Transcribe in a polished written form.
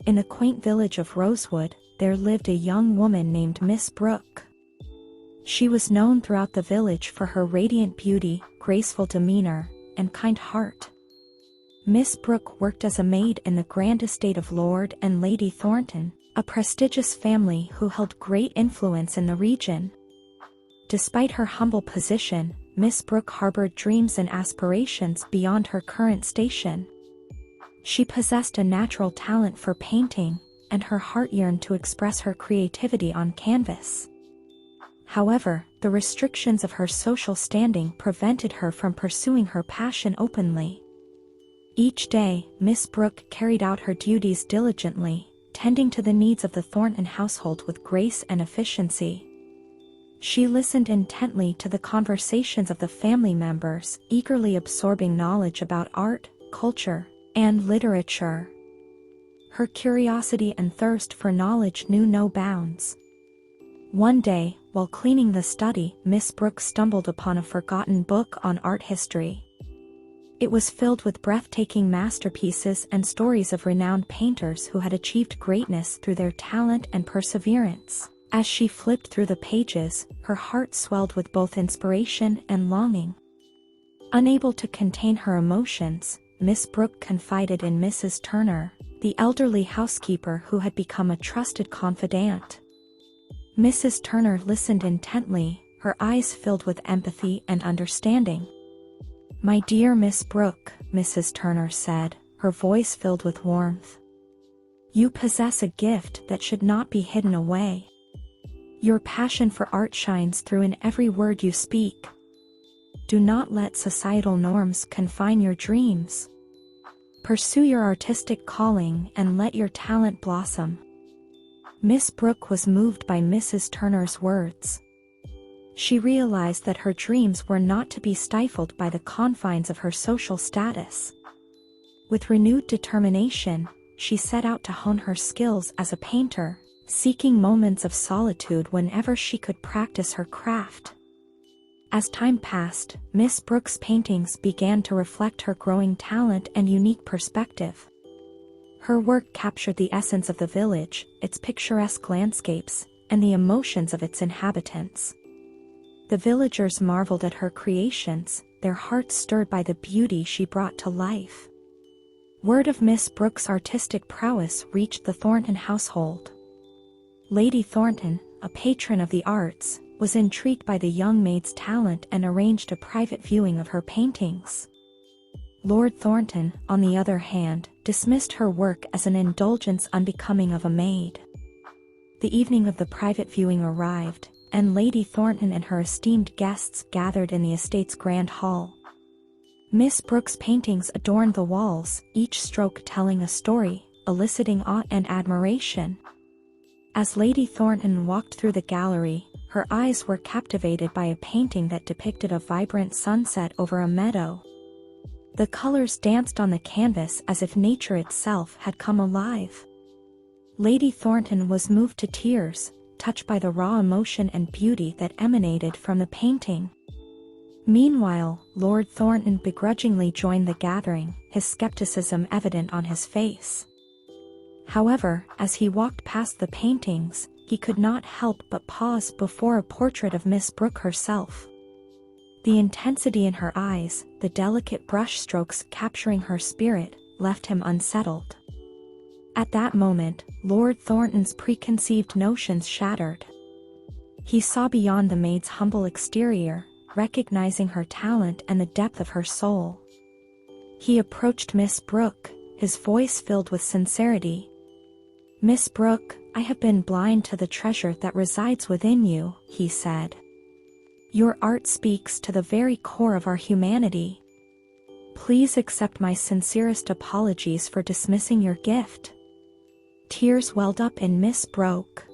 In the quaint village of Rosewood, there lived a young woman named Miss Brooke. She was known throughout the village for her radiant beauty, graceful demeanor, and kind heart. Miss Brooke worked as a maid in the grand estate of Lord and Lady Thornton, a prestigious family who held great influence in the region. Despite her humble position, Miss Brooke harbored dreams and aspirations beyond her current station. She possessed a natural talent for painting, and her heart yearned to express her creativity on canvas. However, the restrictions of her social standing prevented her from pursuing her passion openly. Each day, Miss Brooke carried out her duties diligently, tending to the needs of the Thornton household with grace and efficiency. She listened intently to the conversations of the family members, eagerly absorbing knowledge about art, culture, and literature. Her curiosity and thirst for knowledge knew no bounds. One day, while cleaning the study, Miss Brooke stumbled upon a forgotten book on art history. It was filled with breathtaking masterpieces and stories of renowned painters who had achieved greatness through their talent and perseverance. As she flipped through the pages, her heart swelled with both inspiration and longing. Unable to contain her emotions, Miss Brooke confided in Mrs. Turner, the elderly housekeeper who had become a trusted confidant. Mrs. Turner listened intently, her eyes filled with empathy and understanding. "My dear Miss Brooke," Mrs. Turner said, her voice filled with warmth. "You possess a gift that should not be hidden away. Your passion for art shines through in every word you speak. Do not let societal norms confine your dreams. Pursue your artistic calling and let your talent blossom." Miss Brooke was moved by Mrs. Turner's words. She realized that her dreams were not to be stifled by the confines of her social status. With renewed determination, she set out to hone her skills as a painter, seeking moments of solitude whenever she could practice her craft. As time passed, Miss Brooke's paintings began to reflect her growing talent and unique perspective. Her work captured the essence of the village, its picturesque landscapes, and the emotions of its inhabitants. The villagers marveled at her creations, their hearts stirred by the beauty she brought to life. Word of Miss Brooke's artistic prowess reached the Thornton household. Lady Thornton, a patron of the arts, was intrigued by the young maid's talent and arranged a private viewing of her paintings. Lord Thornton, on the other hand, dismissed her work as an indulgence unbecoming of a maid. The evening of the private viewing arrived, and Lady Thornton and her esteemed guests gathered in the estate's grand hall. Miss Brooke's paintings adorned the walls, each stroke telling a story, eliciting awe and admiration. As Lady Thornton walked through the gallery, her eyes were captivated by a painting that depicted a vibrant sunset over a meadow. The colors danced on the canvas as if nature itself had come alive. Lady Thornton was moved to tears, touched by the raw emotion and beauty that emanated from the painting. Meanwhile, Lord Thornton begrudgingly joined the gathering, his skepticism evident on his face. However, as he walked past the paintings, he could not help but pause before a portrait of Miss Brooke herself. The intensity in her eyes, the delicate brushstrokes capturing her spirit, left him unsettled. At that moment, Lord Thornton's preconceived notions shattered. He saw beyond the maid's humble exterior, recognizing her talent and the depth of her soul. He approached Miss Brooke, his voice filled with sincerity. "Miss Brooke, I have been blind to the treasure that resides within you," he said. "Your art speaks to the very core of our humanity. Please accept my sincerest apologies for dismissing your gift." Tears welled up in Miss Brooke.